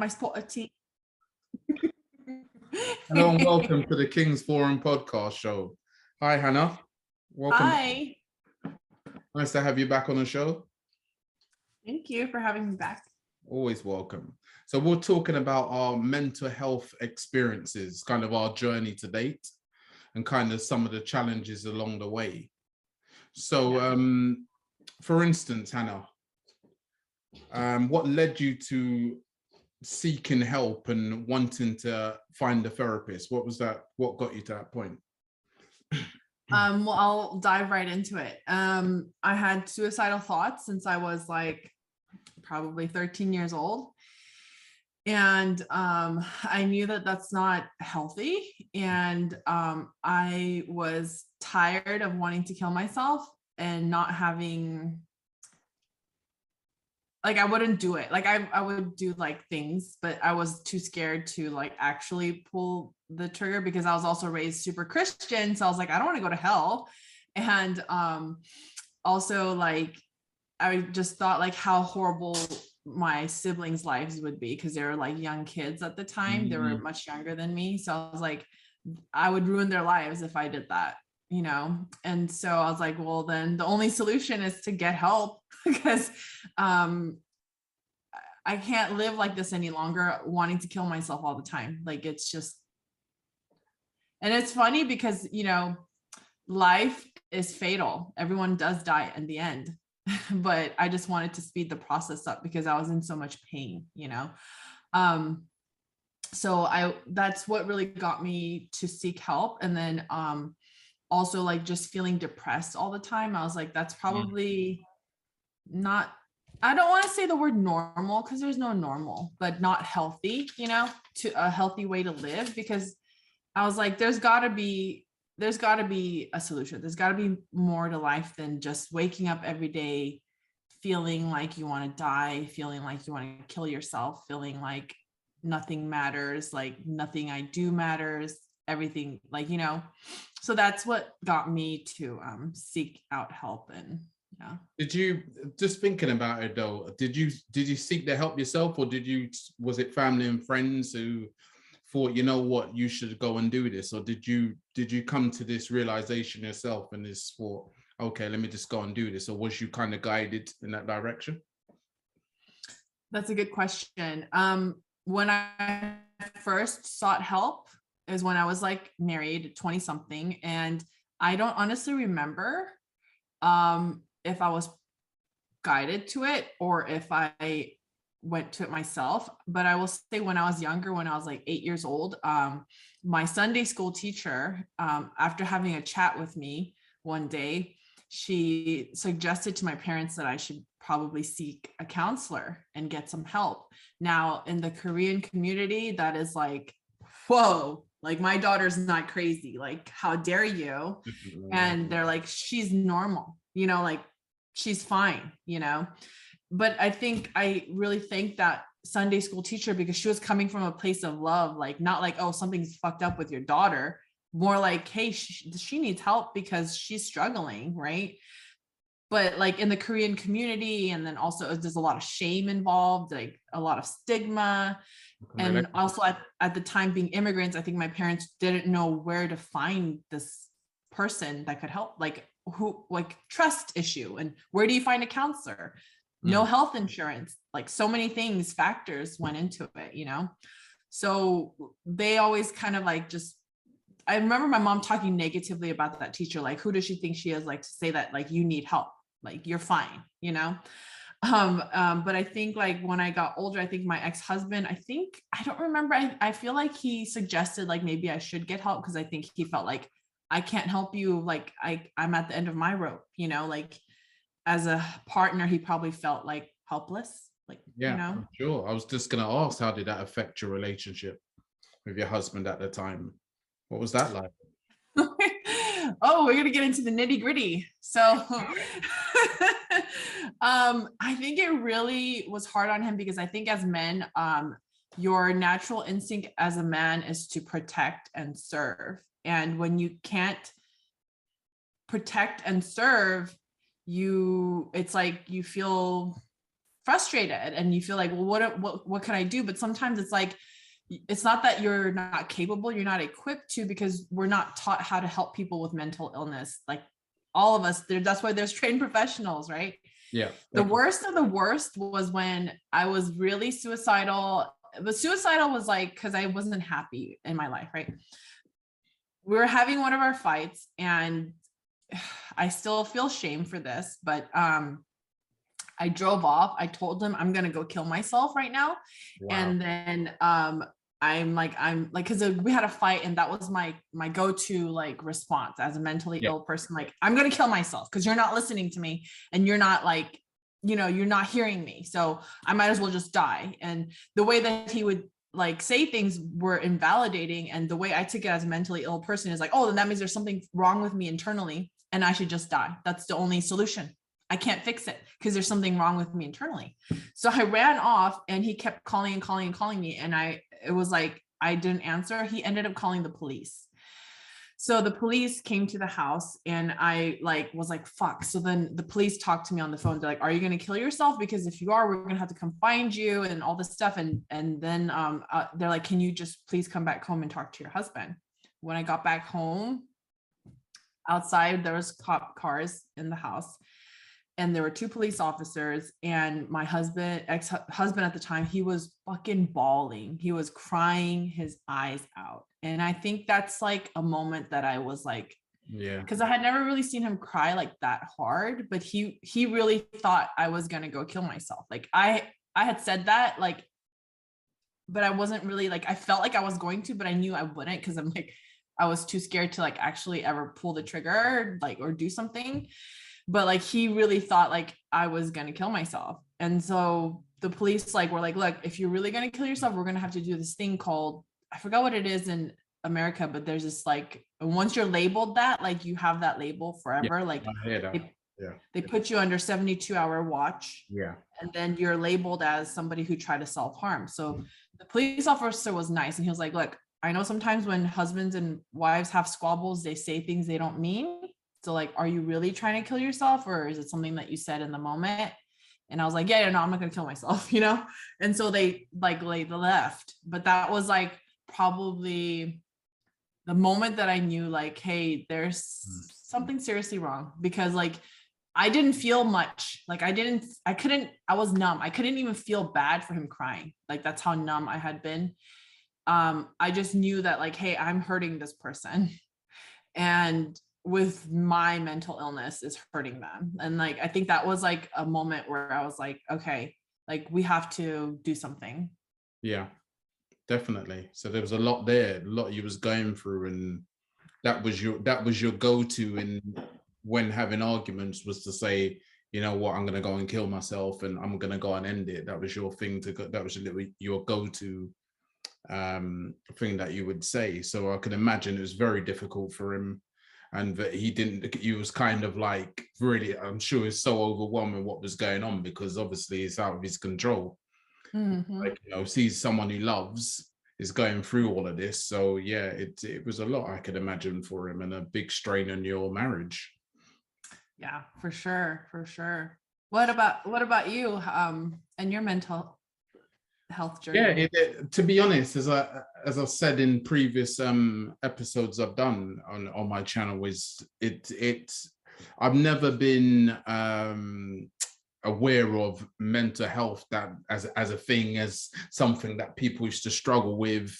my spot of tea. Hello and welcome to the King's Forum podcast show. Hi, Hannah. Welcome. Hi. Nice to have you back on the show. Thank you for having me back. Always welcome. So we're talking about our mental health experiences, kind of our journey to date, and kind of some of the challenges along the way. So, for instance, Hannah, what led you to seeking help and wanting to find a therapist? What was that? What got you to that point? Well, I'll dive right into it. I had suicidal thoughts since I was like probably 13 years old. And I knew that that's not healthy. And I was tired of wanting to kill myself and not having, like, I wouldn't do it. Like I would do like things, but I was too scared to like actually pull the trigger because I was also raised super Christian. So I was like, I don't want to go to hell. And also like, I just thought like how horrible my siblings' lives would be because they were like young kids at the time. They were much younger than me. So I was like, I would ruin their lives if I did that, you know? And so I was like, well, then the only solution is to get help because I can't live like this any longer, wanting to kill myself all the time. Like, it's just, and it's funny because, you know, life is fatal. Everyone does die in the end. But I just wanted to speed the process up because I was in so much pain, you know? So that's what really got me to seek help. And then also like just feeling depressed all the time. I was like, that's probably not, I don't want to say the word normal because there's no normal, but not healthy, you know, to a healthy way to live. Because I was like, there's got to be a solution. There's got to be more to life than just waking up every day feeling like you want to die, feeling like you want to kill yourself, feeling like nothing matters, like nothing I do matters, everything, like, you know. So that's what got me to seek out help. And yeah. Did you, just thinking about it though, did you seek the help yourself, or was it family and friends who thought, you know what, you should go and do this? Or did you come to this realization yourself and this thought, okay, let me just go and do this? Or was you kind of guided in that direction? That's a good question. When I first sought help is when I was like married, 20 something. And I don't honestly remember if I was guided to it or if I went to it myself. But I will say when I was younger, when I was like 8 years old, my Sunday school teacher, after having a chat with me one day, she suggested to my parents that I should probably seek a counselor and get some help. Now, in the Korean community, that is like, whoa, like my daughter's not crazy. Like, how dare you? And they're like, she's normal, you know, like she's fine, you know. But I really thank that Sunday school teacher because she was coming from a place of love, like not like, oh, something's fucked up with your daughter, more like, hey, she needs help because she's struggling, right? But like in the Korean community, and then also there's a lot of shame involved, like a lot of stigma. And also at the time being immigrants, I think my parents didn't know where to find this person that could help, like who, like trust issue, and where do you find a counselor? No health insurance, like so many things, factors went into it, you know? So they always kind of like just, I remember my mom talking negatively about that teacher, like, who does she think she is, like, to say that, like, you need help, like, you're fine, you know? But I think like when I got older, I think my ex-husband, I don't remember, I feel like he suggested like maybe I should get help because I think he felt like I can't help you, like I'm at the end of my rope, you know, like as a partner, he probably felt like helpless, like, Yeah, you know. I'm sure. I was just going to ask, how did that affect your relationship with your husband at the time? What was that like? Oh, we're gonna get into the nitty gritty. So I think it really was hard on him because I think as men, your natural instinct as a man is to protect and serve. And when you can't protect and serve, it's like you feel frustrated and you feel like, well, what can I do? But sometimes it's like, it's not that you're not capable, you're not equipped to, because we're not taught how to help people with mental illness. Like all of us there, that's why there's trained professionals, right? Yeah. The worst of the worst was when I was really suicidal. But suicidal was like, because I wasn't happy in my life, right? We were having one of our fights, and I still feel shame for this, but I drove off. I told him I'm gonna go kill myself right now. Wow. And then I'm like, because we had a fight, and that was my go-to like response as a mentally ill person. Like, I'm gonna kill myself because you're not listening to me, and you're not like, you're not hearing me. So I might as well just die. And the way that he would like say things were invalidating, and the way I took it as a mentally ill person is like, oh, then that means there's something wrong with me internally, and I should just die. That's the only solution. I can't fix it because there's something wrong with me internally. So I ran off, and he kept calling and calling and calling me. And it was like, I didn't answer. He ended up calling the police. So the police came to the house, and I like was like, fuck. So then the police talked to me on the phone. They're like, are you going to kill yourself? Because if you are, we're going to have to come find you and all this stuff. And then they're like, can you just please come back home and talk to your husband? When I got back home, outside, there was cop cars in the house. And there were 2 police officers, and my ex-husband at the time, he was fucking bawling. He was crying his eyes out. And I think that's like a moment that I was like, yeah, because I had never really seen him cry like that hard, but he really thought I was going to go kill myself. Like I had said that, like, but I wasn't really like, I felt like I was going to, but I knew I wouldn't, because I'm like, I was too scared to like actually ever pull the trigger, like, or do something. But like, he really thought like I was going to kill myself. And so the police like were like, look, if you're really going to kill yourself, we're going to have to do this thing called, I forgot what it is in America, but there's this like, once you're labeled that, like you have that label forever. Like I hear that. they put you under 72-hour watch. Yeah. And then you're labeled as somebody who tried to self-harm. So the police officer was nice. And he was like, look, I know sometimes when husbands and wives have squabbles, they say things they don't mean. So like, are you really trying to kill yourself, or is it something that you said in the moment? And I was like, yeah, no, I'm not going to kill myself, And so they left. But that was like probably the moment that I knew like, hey, there's something seriously wrong, because like, I didn't feel much. Like I was numb. I couldn't even feel bad for him crying. Like that's how numb I had been. I just knew that like, hey, I'm hurting this person. And with my mental illness is hurting them. And like, I think that was like a moment where I was like, okay, like we have to do something. Yeah, definitely. So there was a lot there, a lot you was going through, and that was your go-to in when having arguments, was to say, you know what, I'm going to go and kill myself, and I'm going to go and end it. That was your thing to go, that was your go-to thing that you would say. So I can imagine it was very difficult for him, and that he was kind of like, really, I'm sure he's so overwhelmed with what was going on, because obviously it's out of his control. Mm-hmm. Like, sees someone he loves is going through all of this. So yeah, it was a lot, I could imagine, for him, and a big strain on your marriage. Yeah, for sure. What about you and your mental health journey? Yeah, to be honest, as I've said in previous episodes I've done on my channel, is I've never been aware of mental health that as a thing, as something that people used to struggle with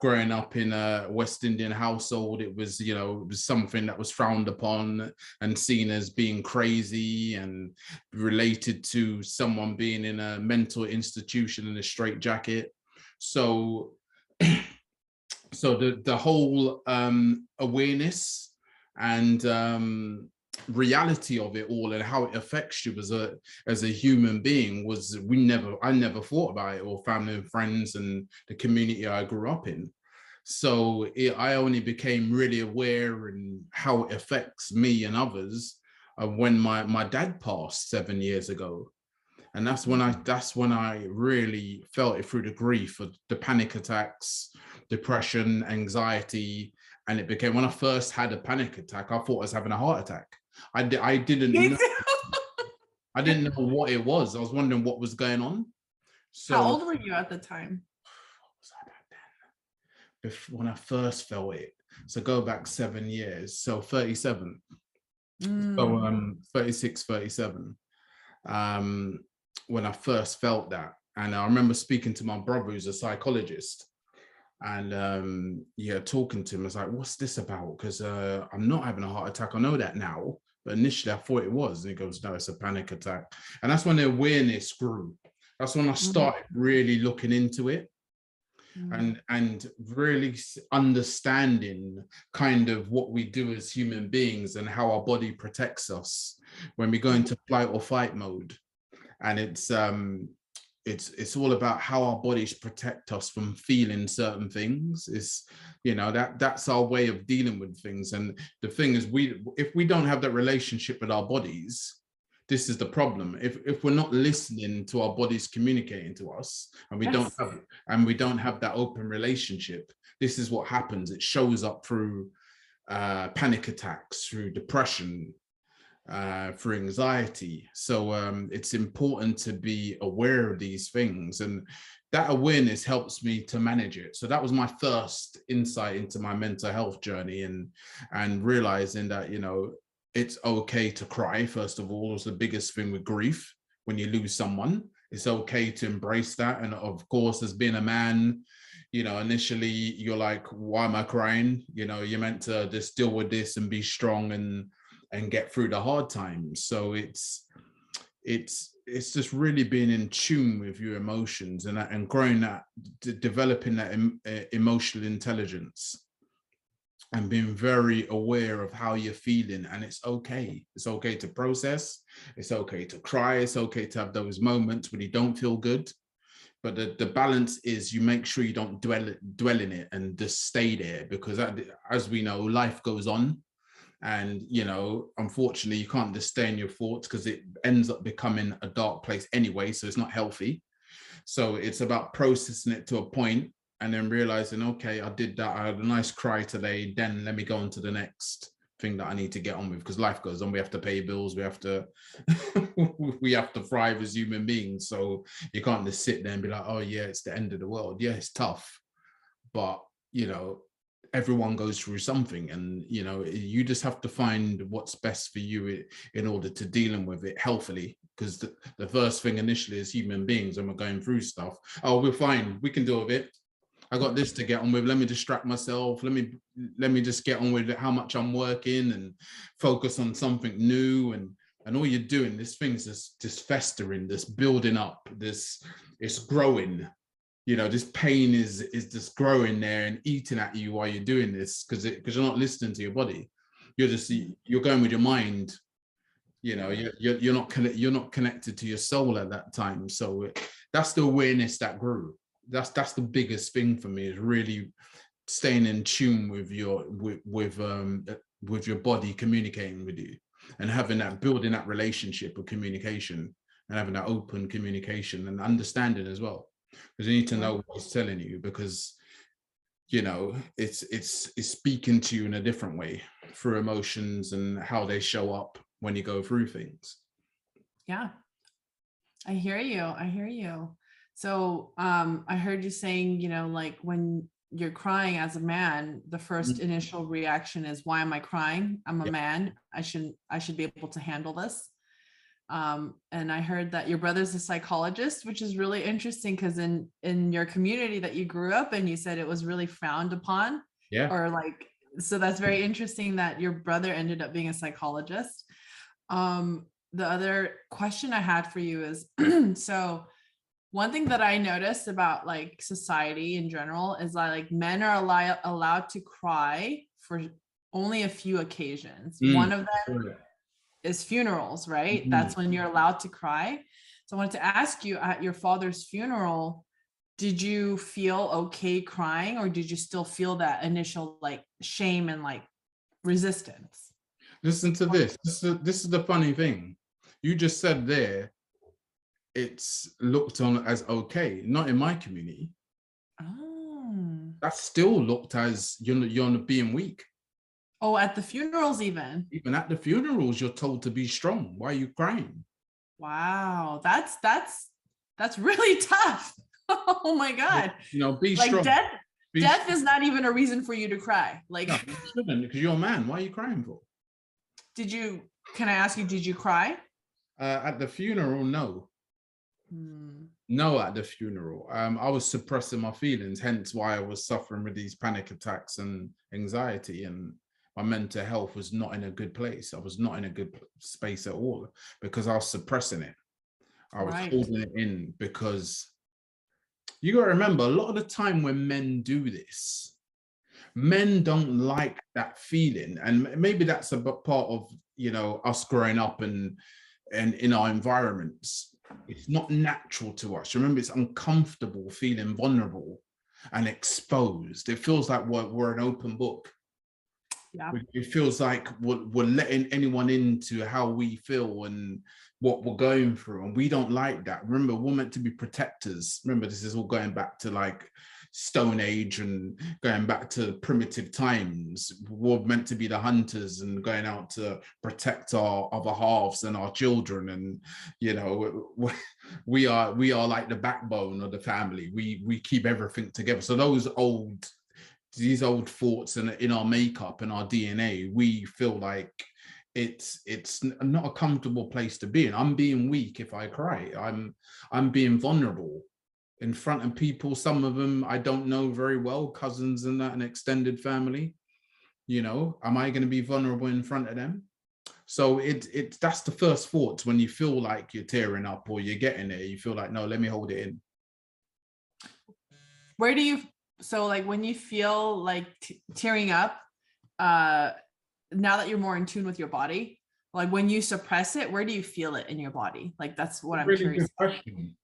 growing up in a West Indian household. It was, it was something that was frowned upon and seen as being crazy, and related to someone being in a mental institution in a straitjacket. So so the whole awareness and reality of it all, and how it affects you as a human being, was I never thought about it, or family and friends and the community I grew up in. So I only became really aware and how it affects me and others when my dad passed 7 years ago. And that's when I really felt it, through the grief of the panic attacks, depression, anxiety. And it became, when I first had a panic attack, I thought I was having a heart attack. I didn't know. I didn't know what it was. I was wondering what was going on. How So old were you at the time? when I first felt it, so go back 7 years, so 37. So Mm, 36, 37. Um, when I first felt that. And I remember speaking to my brother who's a psychologist, and yeah, talking to him. I was like, what's this about? Because I'm not having a heart attack. I know that now, but initially I thought it was. And he goes, no, it's a panic attack. And that's when the awareness grew. That's when I mm, started really looking into it, mm. and really understanding kind of what we do as human beings and how our body protects us when we go Yeah. into flight or fight mode. And it's all about how our bodies protect us from feeling certain things. Is, that's our way of dealing with things. And the thing is, if we don't have that relationship with our bodies, this is the problem. If we're not listening to our bodies communicating to us, and Yes. we don't have that open relationship, this is what happens. It shows up through panic attacks, through depression, for anxiety. So it's important to be aware of these things, and that awareness helps me to manage it. So that was my first insight into my mental health journey, and realizing that, it's okay to cry. First of all, was the biggest thing with grief. When you lose someone, it's okay to embrace that. And of course, as being a man, initially you're like, why am I crying? You're meant to just deal with this and be strong and get through the hard times. So it's just really being in tune with your emotions, and growing that, developing that emotional intelligence, and being very aware of how you're feeling. And it's okay to process, it's okay to cry, it's okay to have those moments when you don't feel good. But the balance is, you make sure you don't dwell in it and just stay there, because as we know, life goes on. And unfortunately, you can't just stay in your thoughts, because it ends up becoming a dark place anyway, so it's not healthy. So it's about processing it to a point, and then realizing, okay, I did that, I had a nice cry today, then let me go on to the next thing that I need to get on with, because life goes on. We have to pay bills, we have to we have to thrive as human beings. So you can't just sit there and be like, oh yeah, it's the end of the world. Yeah, it's tough, but everyone goes through something, and you just have to find what's best for you in order to dealing with it healthily. Because the first thing initially, as human beings, when we're going through stuff, oh, we're fine, we can deal with it, I got this to get on with, let me distract myself, let me just get on with it, how much I'm working, and focus on something new. And all you're doing, this thing's just festering, this building up, this, it's growing. This pain is just growing there and eating at you while you're doing this, because you're not listening to your body. You're going with your mind. You're not connected to your soul at that time. So that's the awareness that grew. That's the biggest thing for me, is really staying in tune with your body communicating with you, and having that, building that relationship of communication, and having that open communication and understanding as well. Because you need to know what it's telling you, because it's speaking to you in a different way through emotions and how they show up when you go through things. Yeah, I hear you. I hear you. So I heard you saying, like when you're crying as a man, the first initial reaction is, why am I crying? I'm a Yeah. man. I should be able to handle this. And I heard that your brother's a psychologist, which is really interesting, because in your community that you grew up in, you said it was really frowned upon, Yeah. or like, so that's very interesting that your brother ended up being a psychologist. The other question I had for you is, so one thing that I noticed about like society in general is that like men are allowed to cry for only a few occasions. One of them is funerals, right? That's when you're allowed to cry. So I wanted to ask you, at your father's funeral, did you feel okay crying, or did you still feel that initial like shame and like resistance? Listen to this. This is the funny thing. You just said there, it's looked on as okay. Not in my community. Oh. That's still looked as you're being weak. Oh, at the funerals even. Even at the funerals, you're told to be strong. Why are you crying? Wow. That's really tough. Oh my God. You know, be Like strong. death is not even a reason for you to cry. Like, No, you shouldn't, because you're a man. Why are you crying for? did you, can I ask you, did you cry? At the funeral, no. Hmm. No, at the funeral. I was suppressing my feelings, hence why I was suffering with these panic attacks and anxiety, and my mental health was not in a good place. I was not in a good space at all because I was suppressing it. I was Right. holding it in because you got to remember a lot of the time when men do this, men don't like that feeling, and maybe that's a part of, you know, us growing up and in our environments. It's not natural to us. Remember, it's uncomfortable feeling vulnerable and exposed. It feels like we're an open book. Yeah. It feels like we're letting anyone into how we feel and what we're going through, and we don't like that. Remember, we're meant to be protectors. Remember, this is all going back to like Stone Age and going back to primitive times. We're meant to be the hunters and going out to protect our other halves and our children, and you know, we are like the backbone of the family. We keep everything together. So these old thoughts in our makeup and our DNA, we feel like it's not a comfortable place to be in. I'm being weak if I cry. I'm being vulnerable in front of people. Some of them I don't know very well, cousins and that, and extended family. You know, am I going to be vulnerable in front of them? So that's the first thoughts when you feel like you're tearing up or you're getting it. You feel like, no, let me hold it in. Where do you, so like when you feel like tearing up, uh, now that you're more in tune with your body, like when you suppress it, where do you feel it in your body? Like that's what I'm Really curious good about. question.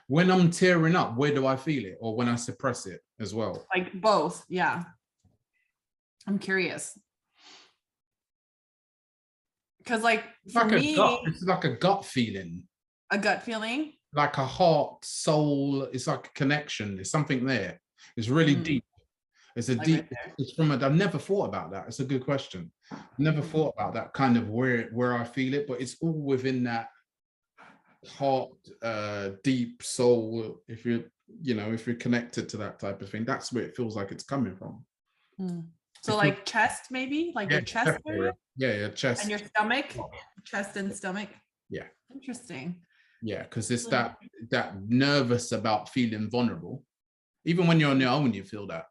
When I'm tearing up, where do I feel it? Or when I suppress it as well? Like both. Yeah. I'm curious. Because like It's for like a gut, me, it's like a gut feeling, a gut feeling. like a heart, soul. It's like a connection. There's something there. It's really Mm, deep. It's a like right deep, it's from a, I've never thought about that. It's a good question. Never there. thought about that kind of where I feel it, but it's all within that heart, deep soul. If you're, you know, if you're connected to that type of thing, that's where it feels like it's coming from. Mm. It So feels, like chest, maybe like yeah, your chest chest area. area Yeah, and your chest. stomach, chest and stomach. Yeah. Interesting. Yeah, because it's that nervous about feeling vulnerable. Even when you're on your own, you feel that.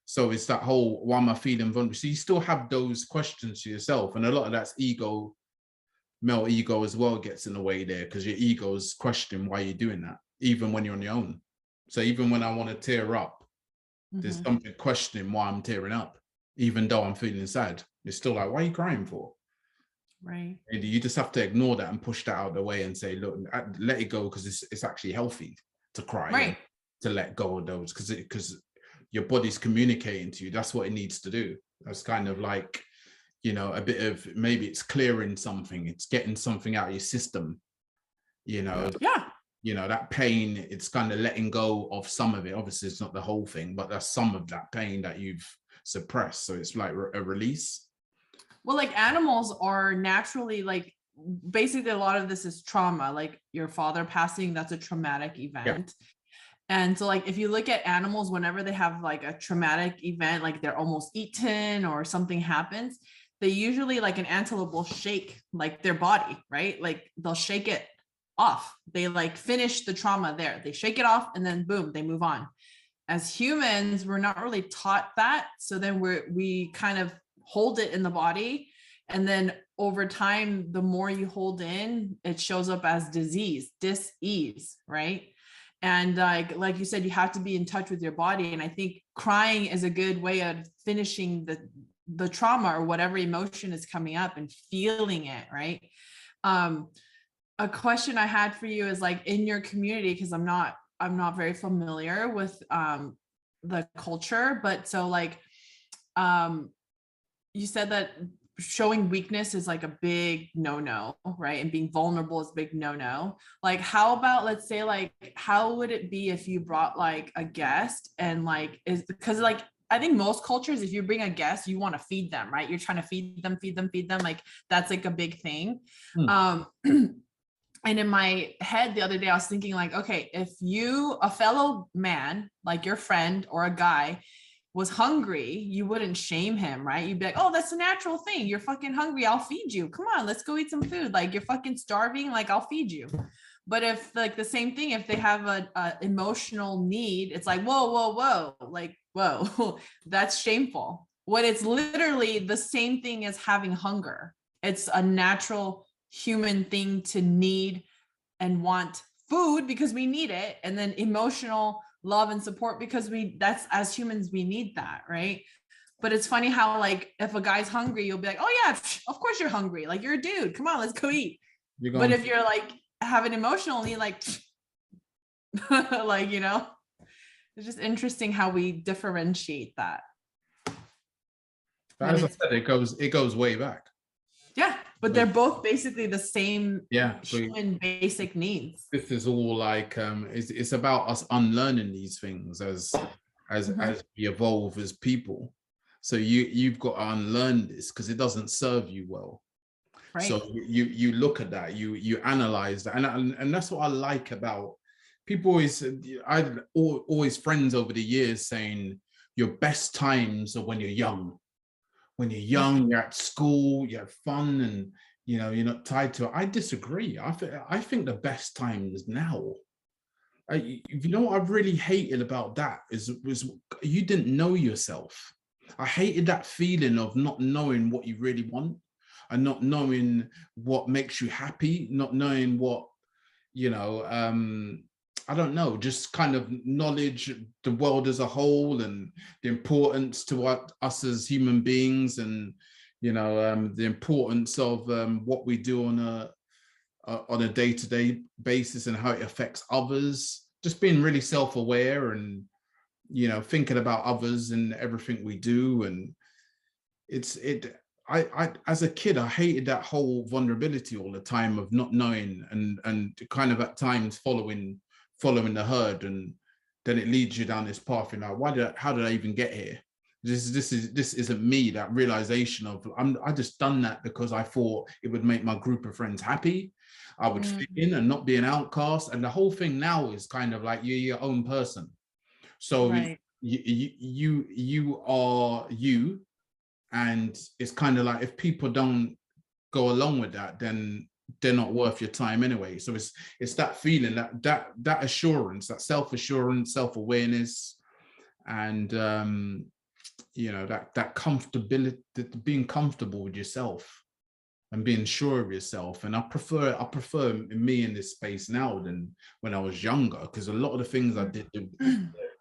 So it's that whole, why am I feeling vulnerable? So you still have those questions to yourself. And a lot of that's ego, male ego as well gets in the way there, because your ego is questioning why you're doing that, even when you're on your own. So even when I want to tear up, there's Mm-hmm. something questioning why I'm tearing up, even though I'm feeling sad. It's still like, why are you crying for? Right. You just have to ignore that and push that out of the way and say, look, let it go, because it's actually healthy to cry and Right. to let go of those, because your body's communicating to you. That's what it needs to do. That's kind of like, you know, a bit of, maybe it's clearing something, it's getting something out of your system, you know. Yeah. You know, that pain, it's kind of letting go of some of it. Obviously it's not the whole thing, but that's some of that pain that you've suppressed. So it's like a release. Well, like animals are naturally like basically a lot of this is trauma, like your father passing, that's a traumatic Yeah. event. And so like if you look at animals, whenever they have like a traumatic event, like they're almost eaten or something happens, they usually, like an antelope will shake like their body, right? Like they'll shake it off. They like finish the trauma there. They shake it off and then boom, they move on. As humans, we're not really taught that. So then we kind of hold it in the body. And then over time, the more you hold in, it shows up as disease, dis-ease, right? And like you said, you have to be in touch with your body. And I think crying is a good way of finishing the trauma or whatever emotion is coming up and feeling it, right? Um, a question I had for you is like in your community, because I'm not very familiar with the culture, but so like um you said that showing weakness is like a big no-no, right? And being vulnerable is a big no-no. Like how about, let's say, like how would it be if you brought like a guest and like, is because like I think most cultures, if you bring a guest, you want to feed them, right? You're trying to feed them, feed them, feed them. Like that's like a big thing. Hmm. And in my head the other day, I was thinking like, okay, if you, a fellow man, like your friend or a guy was hungry, you wouldn't shame him, right? You'd be like, oh, that's a natural thing. You're fucking hungry. I'll feed you. Come on, let's go eat some food. Like you're fucking starving. Like I'll feed you. But if like the same thing, if they have a emotional need, it's like, whoa, whoa, whoa, like, whoa, that's shameful. When it's literally the same thing as having hunger. It's a natural human thing to need and want food because we need it. And then emotional love and support because that's as humans, we need that, right? But it's funny how like if a guy's hungry, you'll be like, oh yeah, of course you're hungry. Like you're a dude. Come on, let's go eat. You're But going, if you're like have an emotional need, like like, it's just interesting how we differentiate that. but And as I it's said, it goes way back. yeah, but they're both basically the same Yeah, but human basic needs. this is all like it's about us unlearning these things as we evolve as people. So you've got to unlearn this because it doesn't serve you well. Right. So you look at that, you analyze that, and that's what I like about people. I've always friends over the years saying your best times are when you're young. When you're young, you're at school, you have fun, and you're not tied to it. I disagree. I think the best time is now. What I really hated about that was you didn't know yourself. I hated that feeling of not knowing what you really want and not knowing what makes you happy, not knowing what, I don't know, just kind of knowledge the world as a whole and the importance to us as human beings, and the importance of what we do on a day-to-day basis and how it affects others. Just being really self-aware and thinking about others and everything we do. And I as a kid, I hated that whole vulnerability all the time of not knowing and kind of at times following the herd, and then it leads you down this path. How did I even get here? This isn't me. That realization of I just done that because I thought it would make my group of friends happy. I would fit in and not be an outcast. And the whole thing now is kind of like you're your own person. So Right. you are you, and it's kind of like if people don't go along with that, then they're not worth your time anyway. So it's that feeling, that assurance, that self-assurance, self-awareness, and that comfortability, being comfortable with yourself and being sure of yourself. And I prefer me in this space now than when I was younger, because a lot of the things I did,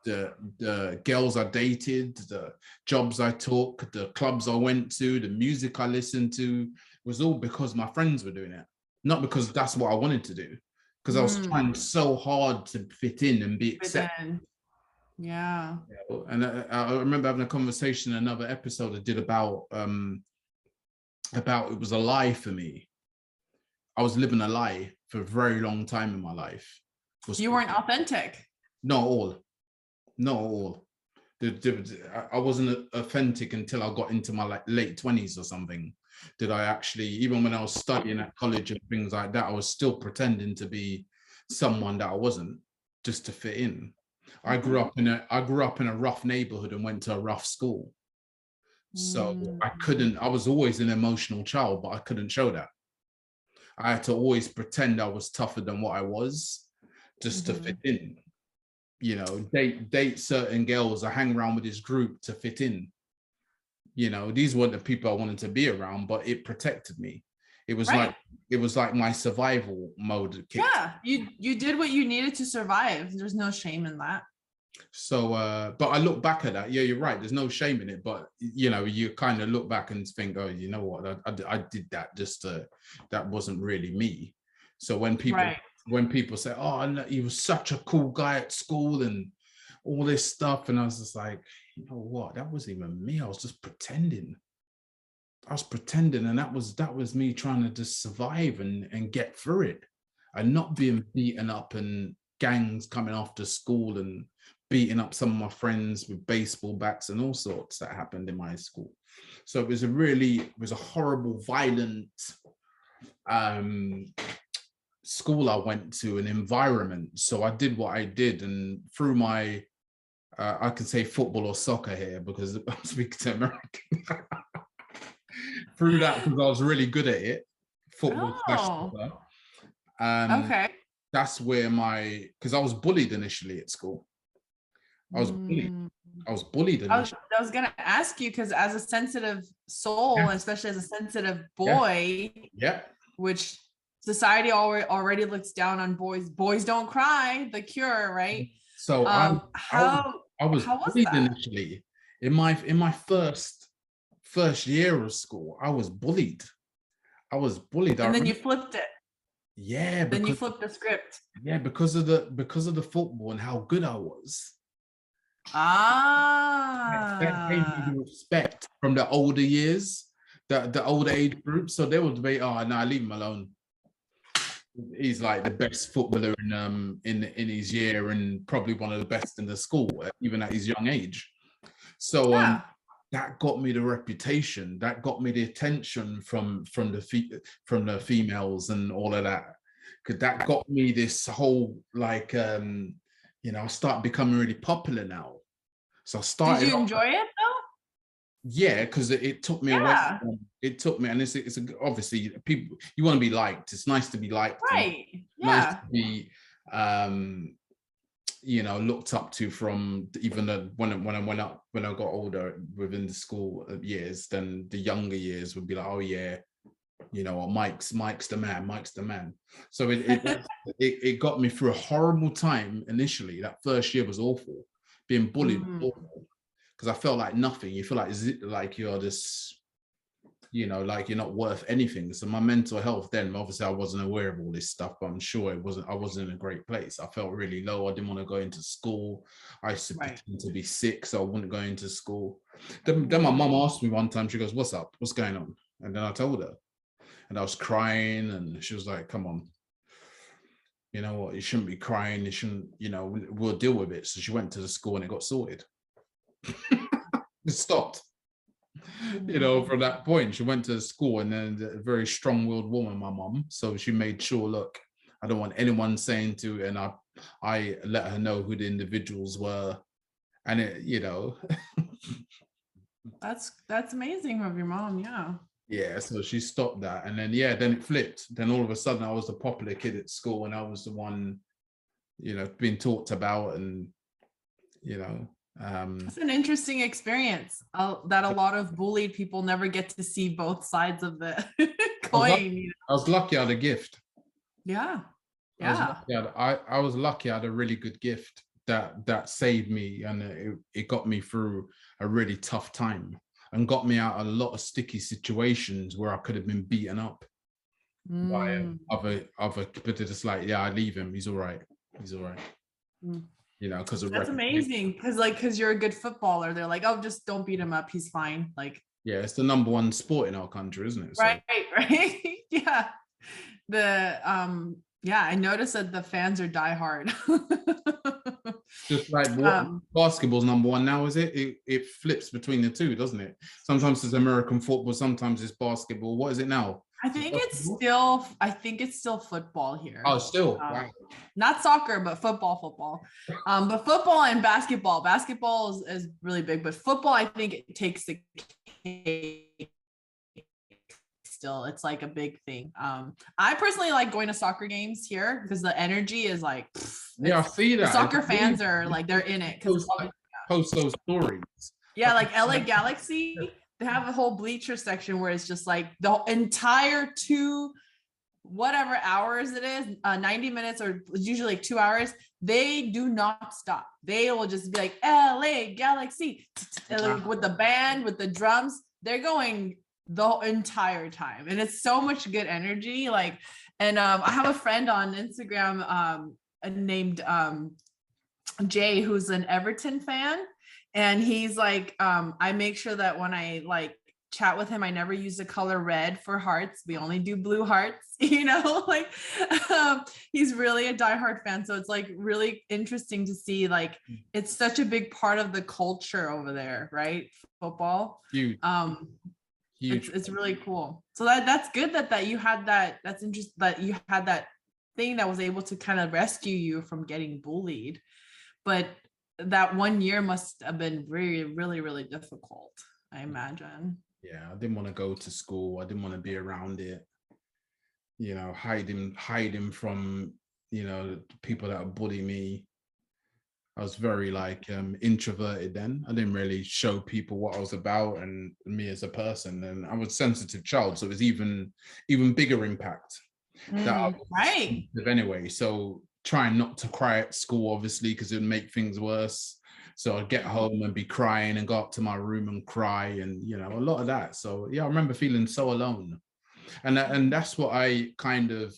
the girls I dated, the jobs I took, the clubs I went to, the music I listened to, was all because my friends were doing it, not because that's what I wanted to do, because I was trying so hard to fit in and be accepted. Yeah. And I remember having a conversation in another episode I did about it was a lie for me. I was living a lie for a very long time in my life. You weren't authentic. Not all. I wasn't authentic until I got into my late 20s or something. Did I actually, even when I was studying at college and things like that, I was still pretending to be someone that I wasn't, just to fit in. I grew up in a rough neighborhood and went to a rough school. So I was always an emotional child, but I couldn't show that. I had to always pretend I was tougher than what I was just to fit in. Date certain girls. I hang around with this group to fit in. These weren't the people I wanted to be around, but it protected me. It was like my survival mode. Yeah, you did what you needed to survive. There's no shame in that. So, but I look back at that. Yeah, you're right. There's no shame in it. But you kind of look back and think, oh, you know what? I did that that wasn't really me. So when people say, oh, he was such a cool guy at school and all this stuff, and I was just like, you know what? That wasn't even me. I was just pretending. And that was me trying to just survive and get through it, and not being beaten up and gangs coming after school and beating up some of my friends with baseball bats and all sorts that happened in my school. So it was a horrible, violent school I went to, an environment. So I did what I did, and through my I can say football or soccer here because I'm speaking to American. Through that, because I was really good at it, football slash Oh, soccer. okay. That's where because I was bullied initially at school. I was bullied. Mm. I was bullied I was, initially. I was gonna ask you because as a sensitive soul, Yeah, especially as a sensitive yeah, boy, yeah. which society already looks down on boys. Boys don't cry, the cure, right? So I was How I was how was bullied that? initially in my first year of school. I was bullied. I was bullied. I And then you remember, flipped it. yeah, Then you flipped the script. because of the football and how good I was. That gave me Ah, the respect from the older years, the older age group. So they would be, oh no, leave him alone. He's like the best footballer in his year and probably one of the best in the school, even at his young age. So yeah. that got me the reputation, that got me the attention from the females and all of that. Because that got me this whole like I started becoming really popular now. So I Did started you off, enjoy it though? yeah, because it took me away. Yeah, It took me, and obviously people, you want to be liked. It's nice to be liked and right. nice Yeah. to be looked up to from even when I got older within the school years. Then the younger years would be like, oh yeah, Mike's the man, Mike's the man. So it got me through a horrible time initially. That first year was awful. Being bullied was Mm, awful because I felt like nothing. You feel like you're this, like you're not worth anything. So my mental health then, obviously I wasn't aware of all this stuff, but I'm sure I wasn't in a great place. I felt really low. I didn't want to go into school. I used to right. pretend to be sick, so I wouldn't go into school. Then my mom asked me one time, she goes, "What's up? What's going on?" And then I told her, and I was crying, and she was like, "Come on, you know what? You shouldn't be crying. You shouldn't, we'll deal with it." So she went to the school and it got sorted. It stopped. From that point, she went to school, and then a very strong-willed woman, my mom. So she made sure, look, I don't want anyone saying to, and I let her know who the individuals were, and That's amazing of your mom. Yeah. yeah. So she stopped that, and then then it flipped. Then all of a sudden, I was the popular kid at school, and I was the one, being talked about, and you know. It's an interesting experience that a lot of bullied people never get to see both sides of the coin. I was lucky I had a gift. Yeah. I was Yeah. lucky. I was lucky. I had a really good gift that saved me, and it got me through a really tough time and got me out of a lot of sticky situations where I could have been beaten up by Mm. other. But they're just like, yeah, I leave him. He's all right. He's all right. Mm. Because of That's reputation. amazing. Because you're a good footballer. They're like, oh, just don't beat him up. He's fine. Like, Yeah, it's the number one sport in our country, isn't it? So right, right. Yeah. Yeah, I noticed that the fans are diehard. just like what basketball's number one now, is it? It flips between the two, doesn't it? Sometimes it's American football, sometimes it's basketball. What is it now? I Is it think basketball? it's still football here. Oh, still. Um, Wow. Not soccer, but football. But football and basketball. Basketball is really big, but football, I think it takes the cake still. It's like a big thing. I personally like going to soccer games here because the energy is like, Yeah, I see the that. soccer fans are like, they're in it. Post those stories. Yeah, like LA Galaxy, they have a whole bleacher section where it's just like the entire whatever hours it is, 90 minutes or usually like 2 hours, they do not stop. They will just be like LA Galaxy with the band, with the drums. They're going the entire time. And it's so much good energy. Like, and I have a friend on Instagram named Jay, who's an Everton fan. And he's like, I make sure that when I like chat with him. I never use the color red for hearts. We only do blue hearts, you know, like he's really a diehard fan. So it's like really interesting to see, like, it's such a big part of the culture over there, right? Football. Huge, huge. It's really cool. So that's good that you had that. That's interesting that you had that thing that was able to kind of rescue you from getting bullied. But that 1 year must have been really, really, really difficult, I imagine. Yeah, I didn't want to go to school. I didn't want to be around it. You know, hiding from, you know, people that would bully me. I was very like introverted then. I didn't really show people what I was about and me as a person. And I was a sensitive child, so it was even bigger impact. That I was Right. anyway. So trying not to cry at school, obviously, because it would make things worse. So I'd get home and be crying and go up to my room and cry, and you know, a lot of that. So yeah, I remember feeling so alone. And that's what I kind of,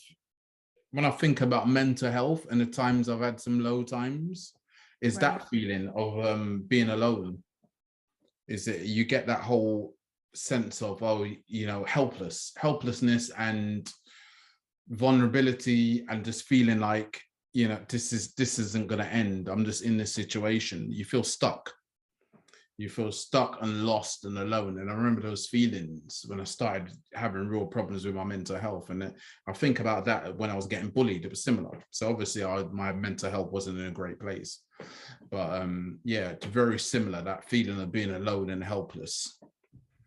when I think about mental health and the times I've had some low times, is that feeling of being alone. Is that you get that whole sense of, oh, you know, helplessness and vulnerability, and just feeling like, you know, this isn't going to end. I'm just in this situation. You feel stuck and lost and alone. And I remember those feelings when I started having real problems with my mental health. And I think about that when I was getting bullied, it was similar. So obviously my mental health wasn't in a great place, but yeah, it's very similar, that feeling of being alone and helpless.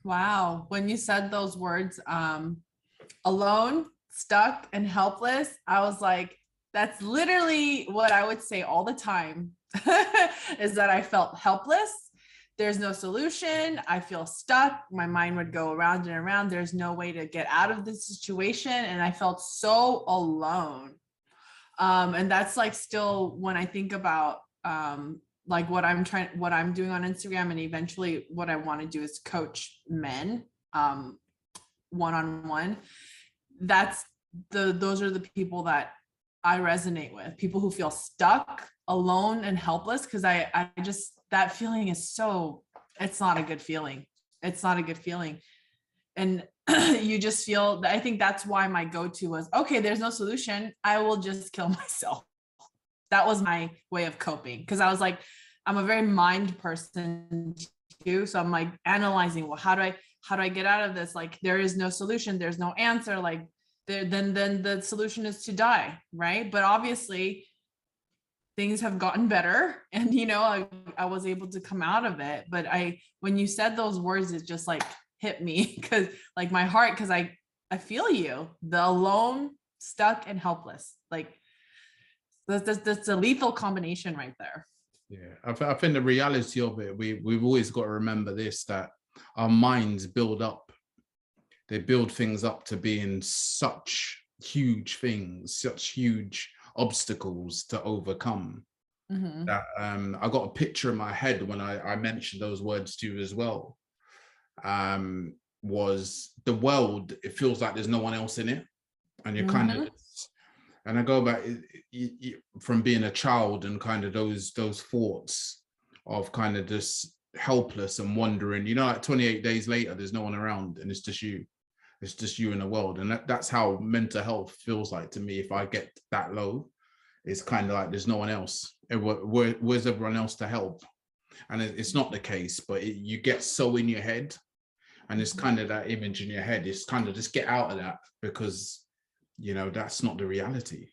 Wow. When you said those words, alone, stuck, and helpless, I was like, that's literally what I would say all the time, is that I felt helpless. There's no solution. I feel stuck. My mind would go around and around. There's no way to get out of this situation. And I felt so alone. And that's like still when I think about like what I'm doing on Instagram, and eventually what I want to do is coach men one-on-one. Those are the people that I resonate with, people who feel stuck, alone, and helpless, because I just, that feeling is so, it's not a good feeling. It's not a good feeling. And you just feel, I think that's why my go-to was, okay, there's no solution, I will just kill myself. That was my way of coping, because I was like, I'm a very mind person too. So I'm like analyzing, well, how do I get out of this? Like, there is no solution, there's no answer. Like, then the solution is to die, right? But obviously things have gotten better, and you know, I was able to come out of it. But when you said those words, it just like hit me, because like my heart, because I feel you, the alone, stuck, and helpless. Like that's a lethal combination right there. Yeah, I think the reality of it, we've always got to remember this, that our minds build up. They build things up to being such huge things, such huge obstacles to overcome. Mm-hmm. That I got a picture in my head when I mentioned those words to you as well. Was the world, it feels like there's no one else in it, and you're kind of, and I go back from being a child and kind of those thoughts of kind of just helpless and wondering, you know, like 28 days later, there's no one around and it's just you in the world. And that's how mental health feels like to me. If I get that low, it's kind of like there's no one else. Where's everyone else to help? And it's not the case, but you get so in your head, and it's kind of that image in your head. It's kind of just get out of that, because you know, that's not the reality.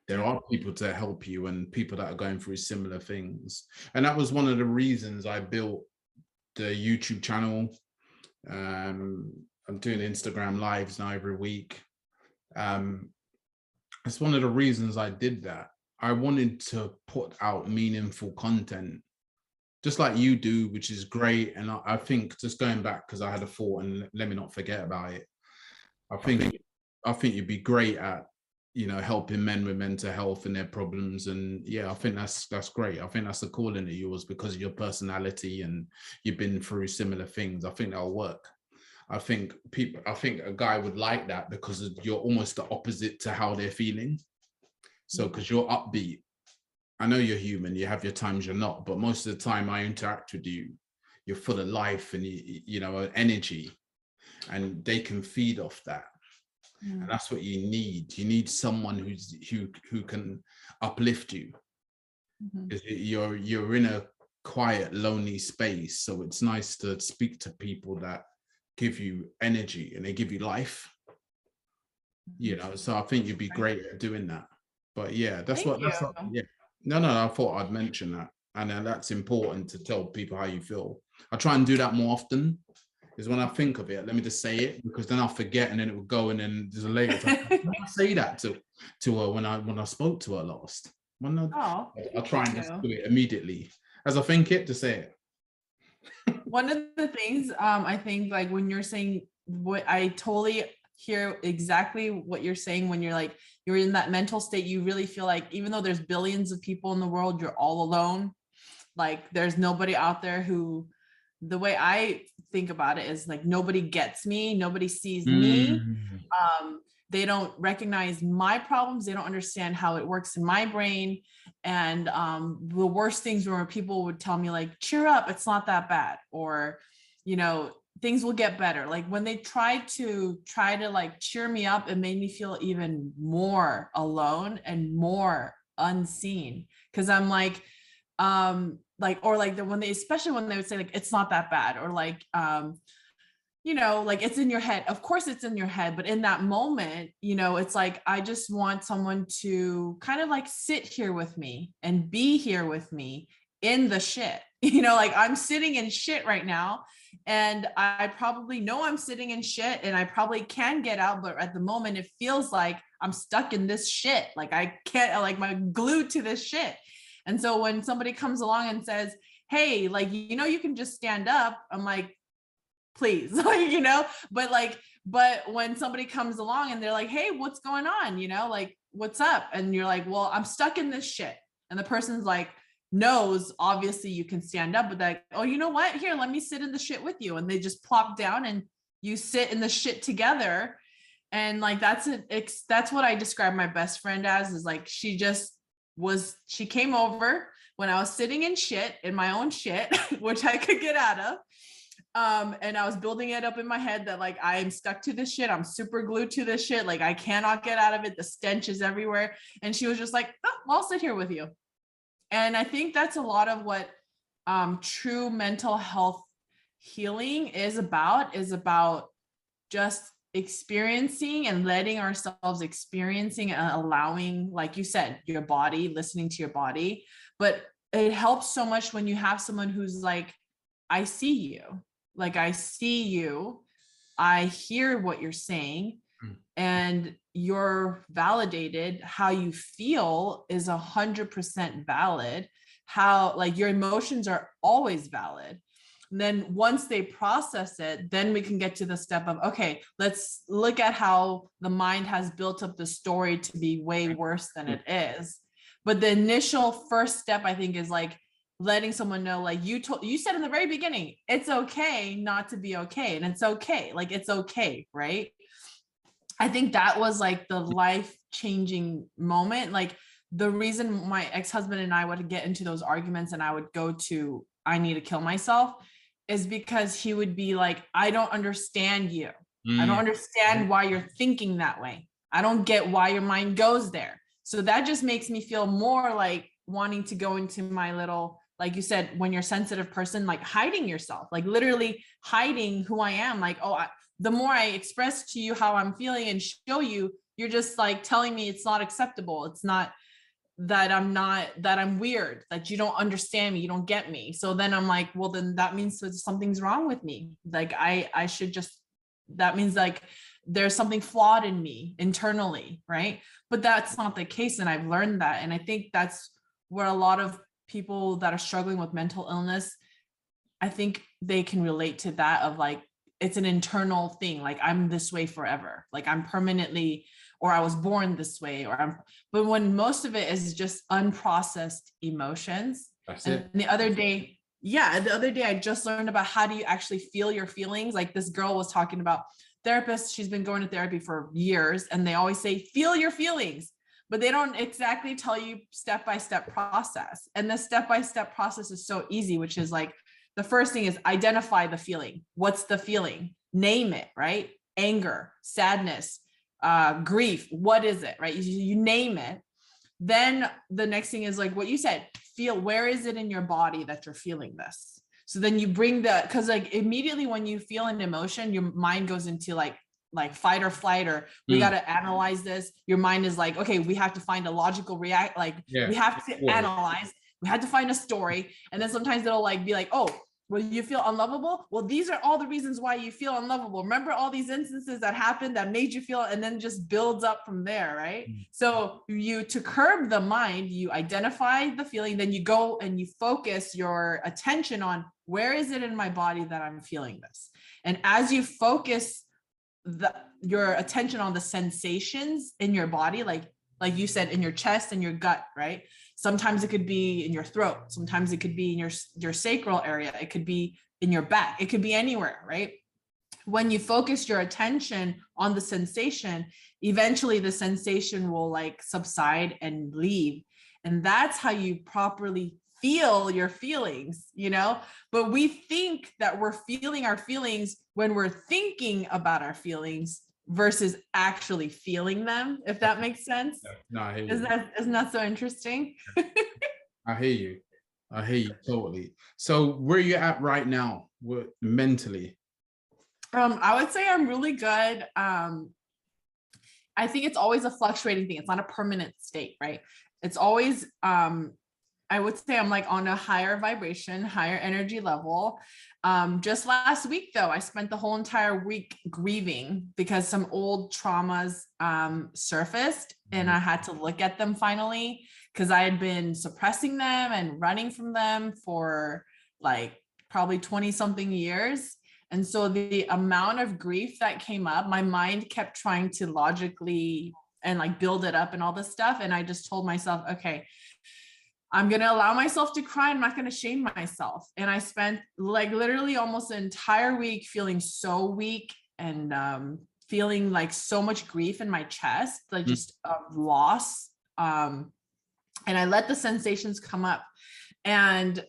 There are people to help you, and people that are going through similar things. And that was one of the reasons I built the YouTube channel. I'm doing Instagram lives now every week. It's one of the reasons I did that. I wanted to put out meaningful content, just like you do, which is great. And I think, just going back, because I had a thought and let me not forget about it. I think you'd be great at, you know, helping men with mental health and their problems. And yeah, I think that's great. I think that's a calling of yours, because of your personality and you've been through similar things. I think that'll work. I think a guy would like that, because you're almost the opposite to how they're feeling. So, because you're upbeat. I know you're human, you have your times you're not, but most of the time I interact with you, you're full of life and you know, energy, and they can feed off that. And that's what you need. You need someone who can uplift you. You're in a quiet, lonely space, so it's nice to speak to people that give you energy and they give you life. You know, so I think you'd be great at doing that. But yeah, that's what yeah. No, I thought I'd mention that, and that's important to tell people how you feel. I try and do that more often. Is when I think of it, let me just say it, because then I'll forget, and then it will go, and then there's a later time. I say that to her when I spoke to her last. I'll try and just do it immediately as I think it, to say it. One of the things I think, like when you're saying, what I totally hear exactly what you're saying, when you're like, you're in that mental state, you really feel like even though there's billions of people in the world, you're all alone. Like there's nobody out there who, the way I think about it is like, nobody gets me, nobody sees me. They don't recognize my problems. They don't understand how it works in my brain. And the worst things were when people would tell me like, cheer up, it's not that bad. Or, you know, things will get better. Like when they tried to like cheer me up, it made me feel even more alone and more unseen. Cause I'm like, or like when they, especially when they would say like, it's not that bad, or like, you know, like it's in your head. Of course it's in your head, but in that moment, you know, it's like, I just want someone to kind of like sit here with me and be here with me in the shit, you know, like I'm sitting in shit right now, and I probably know I'm sitting in shit and I probably can get out, but at the moment it feels like I'm stuck in this shit. Like I can't, like my glued to this shit. And so when somebody comes along and says, hey, like, you know, you can just stand up, I'm like, please, like, you know, but when somebody comes along and they're like, hey, what's going on? You know, like, what's up? And you're like, well, I'm stuck in this shit. And the person's like, knows, obviously you can stand up, but like, oh, you know what? Here, let me sit in the shit with you. And they just plop down and you sit in the shit together. And like, that's what I describe my best friend as, is like, she came over when I was sitting in shit, in my own shit, which I could get out of. And I was building it up in my head that like, I am stuck to this shit. I'm super glued to this shit. Like I cannot get out of it. The stench is everywhere. And she was just like, oh, I'll sit here with you. And I think that's a lot of what true mental health healing is about just experiencing and letting ourselves experiencing and allowing, like you said, your body, listening to your body. But it helps so much when you have someone who's like, I see you. Like, I see you, I hear what you're saying, and you're validated. How you feel is 100% valid. How, like, your emotions are always valid. And then once they process it, then we can get to the step of, okay, let's look at how the mind has built up the story to be way worse than it is. But the initial first step, I think, is like, letting someone know, like you said in the very beginning, it's okay not to be okay. And it's okay. Like, it's okay. Right. I think that was like the life-changing moment. Like the reason my ex-husband and I would get into those arguments and I would go to, I need to kill myself, is because he would be like, I don't understand you. I don't understand why you're thinking that way. I don't get why your mind goes there. So that just makes me feel more like wanting to go into my little, like you said, when you're a sensitive person, like hiding yourself, like literally hiding who I am. Like, oh, the more I express to you how I'm feeling and show you, you're just like telling me it's not acceptable. It's not that I'm weird, that you don't understand me, you don't get me. So then I'm like, well, then that means that something's wrong with me. Like I should just, that means like there's something flawed in me internally, right? But that's not the case. And I've learned that. And I think that's where a lot of people that are struggling with mental illness, I think they can relate to that, of like, it's an internal thing. Like I'm this way forever. Like I'm permanently, or I was born this way, but when most of it is just unprocessed emotions. That's it. The other day, I just learned about how do you actually feel your feelings. Like this girl was talking about therapists. She's been going to therapy for years and they always say, feel your feelings, but they don't exactly tell you step-by-step process. And the step-by-step process is so easy, which is like, the first thing is identify the feeling. What's the feeling? Name it, right? Anger, sadness, grief. What is it, right? You name it. Then the next thing is like what you said, feel, where is it in your body that you're feeling this? So then you bring because like immediately when you feel an emotion, your mind goes into like fight or flight, or we got to analyze this. Your mind is like, okay, we have to find a logical react, like we have to analyze, we had to find a story. And then sometimes it'll like be like, oh, well, you feel unlovable. Well, these are all the reasons why you feel unlovable. Remember all these instances that happened that made you feel, and then just builds up from there, right? So to curb the mind, you identify the feeling, then you go and you focus your attention on where is it in my body that I'm feeling this. And as you focus your attention on the sensations in your body, like you said, in your chest and your gut, right? Sometimes it could be in your throat. Sometimes it could be in your sacral area. It could be in your back. It could be anywhere, right? When you focus your attention on the sensation, eventually the sensation will like subside and leave. And that's how you properly feel your feelings, you know? But we think that we're feeling our feelings when we're thinking about our feelings versus actually feeling them, if that makes sense. No, I hear you. Isn't that so interesting? I hear you totally. So where are you at right now mentally? I would say I'm really good. I think it's always a fluctuating thing. It's not a permanent state, right? It's always, I would say I'm like on a higher vibration, higher energy level. Just last week though, I spent the whole entire week grieving because some old traumas surfaced, and I had to look at them finally, because I had been suppressing them and running from them for like probably 20 something years. And so the amount of grief that came up, my mind kept trying to logically and like build it up and all this stuff. And I just told myself, okay, I'm going to allow myself to cry. I'm not going to shame myself. And I spent like literally almost an entire week feeling so weak and feeling like so much grief in my chest, like just loss. And I let the sensations come up. And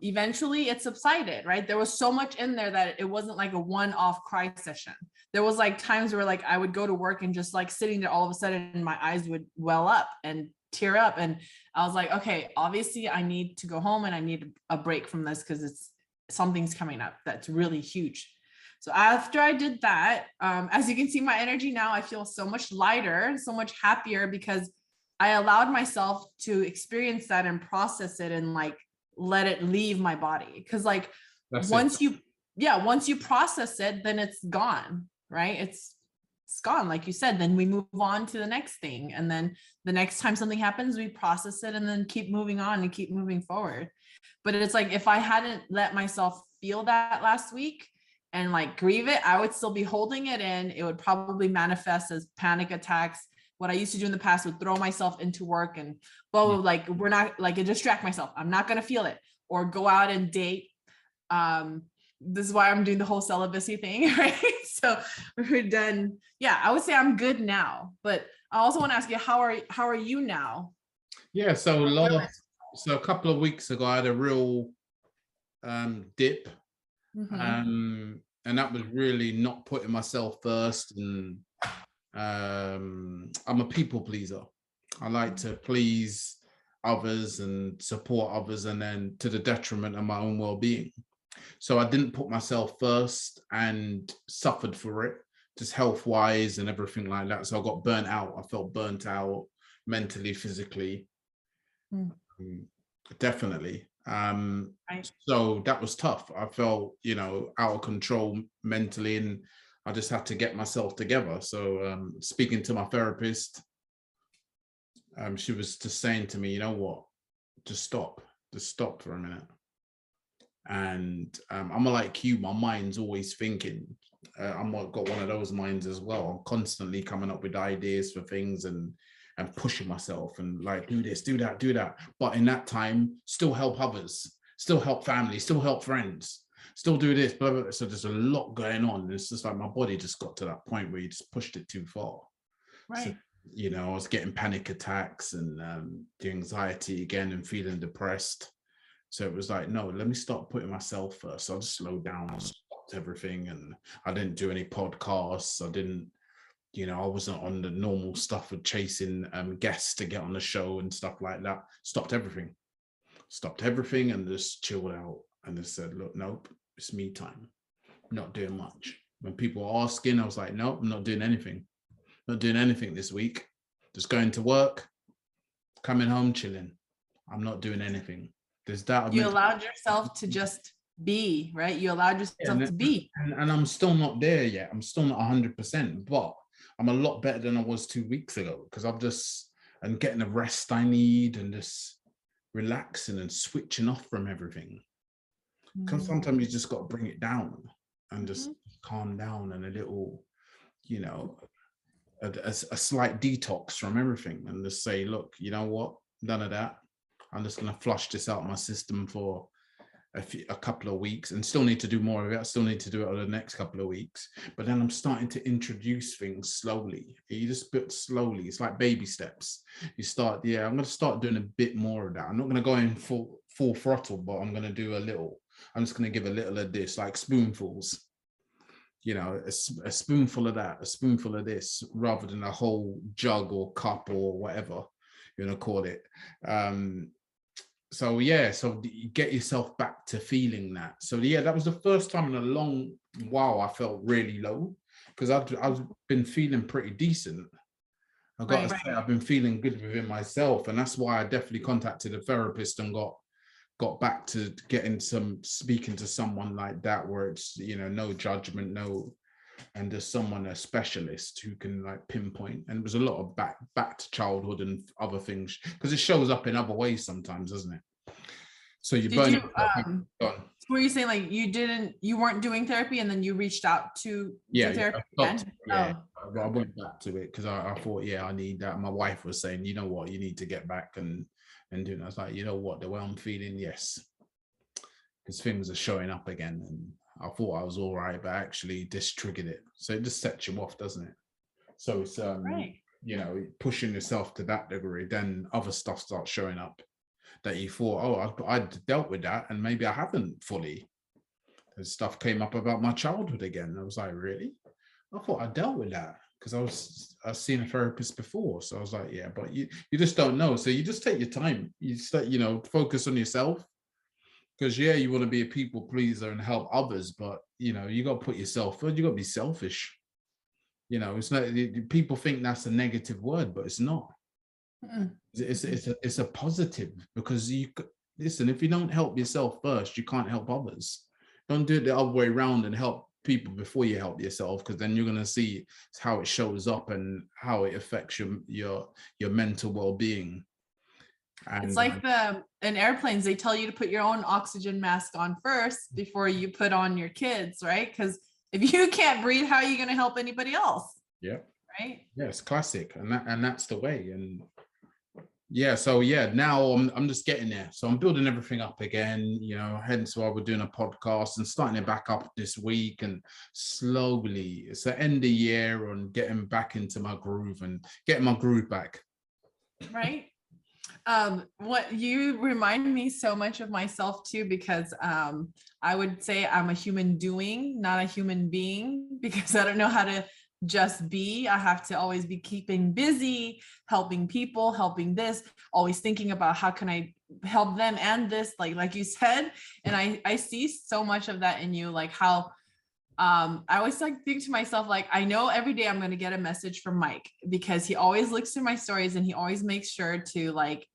eventually it subsided, right? There was so much in there that it wasn't like a one-off cry session. There was like times where like I would go to work and just like sitting there, all of a sudden my eyes would well up and tear up. And I was like, okay, obviously I need to go home and I need a break from this because something's coming up that's really huge. So after I did that, as you can see, my energy now, I feel so much lighter, so much happier, because I allowed myself to experience that and process it and like let it leave my body. Because like once you process it, then it's gone, right? It's gone, like you said. Then we move on to the next thing, and then the next time something happens, we process it and then keep moving on and keep moving forward. But it's like if I hadn't let myself feel that last week and like grieve it, I would still be holding it in. It would probably manifest as panic attacks. What I used to do in the past would throw myself into work and like we're not like distract myself. I'm not going to feel it, or go out and date. This is why I'm doing the whole celibacy thing, right? So we're done. Yeah, I would say I'm good now, but I also want to ask you, how are you now? Yeah, so a couple of weeks ago, I had a real dip, and that was really not putting myself first. And I'm a people pleaser. I like to please others and support others, and then to the detriment of my own well-being. So I didn't put myself first and suffered for it, just health-wise and everything like that. So I got burnt out. I felt burnt out mentally, physically, definitely. So that was tough. I felt, out of control mentally, and I just had to get myself together. So speaking to my therapist, she was just saying to me, you know what, just stop for a minute. And I'm like you, my mind's always thinking. I'm got one of those minds as well. I'm constantly coming up with ideas for things and pushing myself and like, do this, do that, do that. But in that time, still help others, still help family, still help friends, still do this, blah, blah, blah. So there's a lot going on. It's just like my body just got to that point where you just pushed it too far. Right. So, I was getting panic attacks and the anxiety again and feeling depressed. So it was like, no, let me start putting myself first. So I just slowed down, stopped everything, and I didn't do any podcasts. I didn't, I wasn't on the normal stuff of chasing guests to get on the show and stuff like that. Stopped everything and just chilled out and just said, look, nope, it's me time. Not doing much. When people were asking, I was like, nope, I'm not doing anything. Not doing anything this week. Just going to work, coming home, chilling. I'm not doing anything. There's that. You allowed yourself to just be, right? You allowed yourself to be. And I'm still not there yet. I'm still not 100%, but I'm a lot better than I was 2 weeks ago because I'm getting the rest I need and just relaxing and switching off from everything. Because sometimes you just got to bring it down and just calm down and a little, a slight detox from everything and just say, look, you know what? None of that. I'm just going to flush this out of my system for a couple of weeks and still need to do more of it. I still need to do it over the next couple of weeks. But then I'm starting to introduce things slowly. You just put slowly. It's like baby steps. You start, I'm going to start doing a bit more of that. I'm not going to go in full throttle, but I'm going to do a little. I'm just going to give a little of this, like spoonfuls. A spoonful of that, a spoonful of this, rather than a whole jug or cup or whatever you want to call it. So you get yourself back to feeling that. So that was the first time in a long while I felt really low because I've been feeling pretty decent. I've got to say I've been feeling good within myself, and that's why I definitely contacted a therapist and got back to speaking to someone like that where it's no judgment, and there's a specialist who can like pinpoint. And it was a lot of back to childhood and other things because it shows up in other ways sometimes, doesn't it? So were you saying like you weren't doing therapy and then you reaced out to therapy again? I went back to it because I thought I need that. My wife was saying, you know what, you need to get back and do it. I was like, you know what, the way I'm feeling, yes, because things are showing up again and I thought I was all right, but actually this triggered it. So it just sets you off, doesn't it? So it's pushing yourself to that degree, then other stuff starts showing up that you thought, I dealt with that, and maybe I haven't fully. And stuff came up about my childhood again. I was like, really? I thought I dealt with that because I was seeing a therapist before. So I was like, yeah, but you just don't know. So you just take your time. You start, focus on yourself. Because you want to be a people pleaser and help others, but you got to put yourself first. You got to be selfish. It's not. People think that's a negative word, but it's not. It's a positive because listen. If you don't help yourself first, you can't help others. Don't do it the other way around and help people before you help yourself, because then you're going to see how it shows up and how it affects your mental well-being. And it's like in airplanes, they tell you to put your own oxygen mask on first before you put on your kids, right? Because if you can't breathe, how are you going to help anybody else? Yeah. Right. Yeah, it's classic, and that's the way. And now I'm just getting there. So I'm building everything up again. Hence why we're doing a podcast and starting it back up this week. And slowly, it's the end of the year and getting back into my groove and getting my groove back. Right. What you remind me so much of myself too, because I would say I'm a human doing, not a human being, because I don't know how to just be. I have to always be keeping busy, helping people, helping this, always thinking about how can I help them and this, like you said. And I see so much of that in you, like how I always think to myself, like, I know every day I'm going to get a message from Mike because he always looks through my stories and he always makes sure to like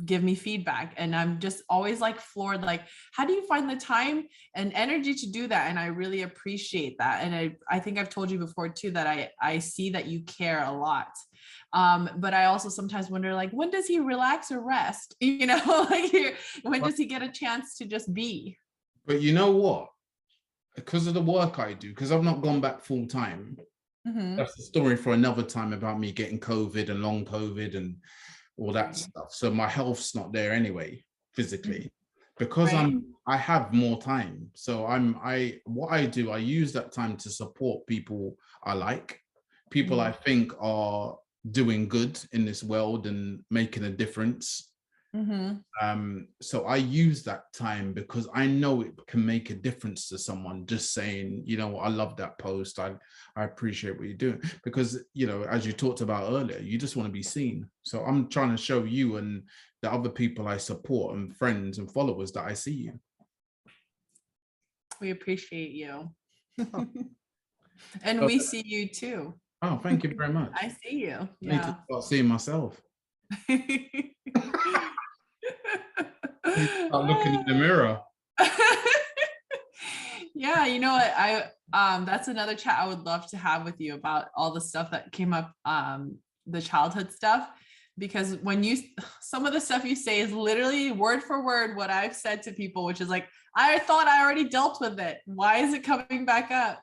give me feedback. And I'm just always like floored, like, how do you find the time and energy to do that? And I really appreciate that. And I think I've told you before too, that I see that you care a lot. But I also sometimes wonder, like, when does he relax or rest? Like when does he get a chance to just be? But you know what? Because of the work I do, because I've not gone back full time. That's the story for another time about me getting COVID and long COVID and all that stuff. So my health's not there anyway, physically, because I have more time. So what I do, I use that time to support people I like, people I think are doing good in this world and making a difference. So I use that time because I know it can make a difference to someone, just saying, you know, I love that post. I appreciate what you're doing, because, you know, as you talked about earlier, you just want to be seen. So I'm trying to show you and the other people I support and friends and followers that I see you. We appreciate you. Oh. And we see you too. Oh, thank you very much. I see you. I need to start seeing myself. Start looking in the mirror. Yeah, you know what, that's another chat I would love to have with you about all the stuff that came up, the childhood stuff, because when some of the stuff you say is literally word for word what I've said to people, which is like, I thought I already dealt with it, why is it coming back up?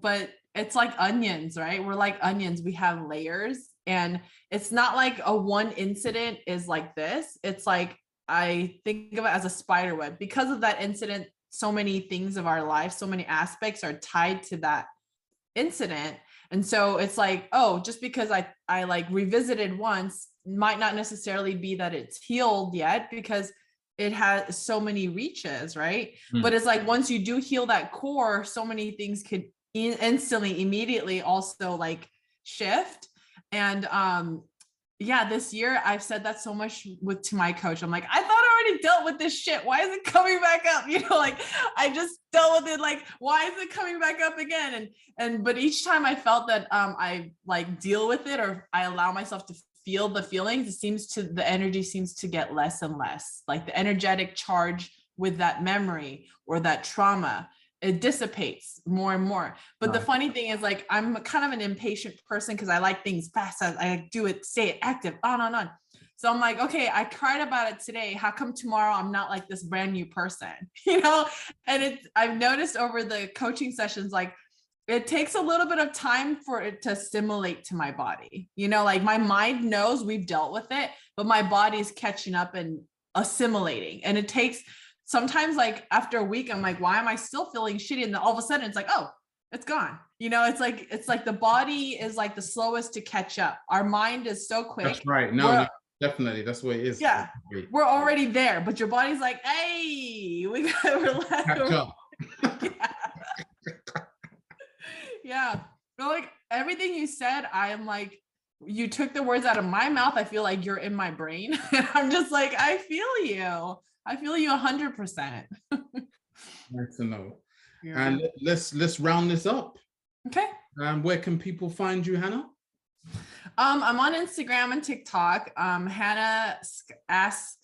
But it's like onions, right? We're like onions, we have layers, and it's not like a one incident is like this. It's like, I think of it as a spider web. Because of that incident, so many things of our life, so many aspects are tied to that incident. And so it's like, oh, just because I like revisited once might not necessarily be that it's healed yet, because it has so many reaches, right? But it's like, once you do heal that core, so many things could instantly, immediately also like shift. And yeah, this year I've said that so much to my coach. I'm like, I thought I already dealt with this shit. Why is it coming back up? You know, like I just dealt with it. Like, why is it coming back up again? But each time I felt that I like deal with it, or I allow myself to feel the feelings, the energy seems to get less and less. Like the energetic charge with that memory or that trauma, it dissipates more and more. But the funny thing is, like, I'm kind of an impatient person because I like things fast. I do it, say it, active, on. So I'm like, okay, I cried about it today. How come tomorrow I'm not like this brand new person? You know? And I've noticed over the coaching sessions, like it takes a little bit of time for it to assimilate to my body. You know, like my mind knows we've dealt with it, but my body's catching up and assimilating. And it takes sometimes, like after a week, I'm like, why am I still feeling shitty? And then all of a sudden it's like, oh, it's gone. You know, it's like the body is like the slowest to catch up. Our mind is so quick. That's right. No, definitely. That's what it is. Yeah. We're already there, but your body's like, hey, we gotta relax. Catch up. Yeah. But like everything you said, I am like, you took the words out of my mouth. I feel like you're in my brain. And I'm just like, I feel you. I feel you 100%. Nice to know. Yeah. And let's round this up. Okay. Where can people find you, Hannah? I'm on Instagram and TikTok. Hannah Ask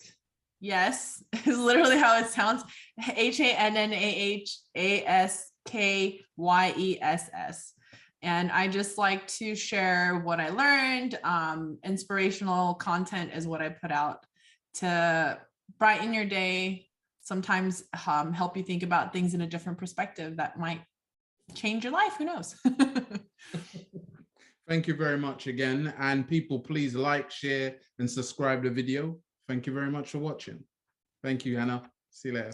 Yes is literally how it sounds. HANNAHASKYESS. And I just like to share what I learned. Inspirational content is what I put out to brighten your day, sometimes help you think about things in a different perspective that might change your life. Who knows? Thank you very much again. And people, please like, share, and subscribe the video. Thank you very much for watching. Thank you, Hannah. See you later.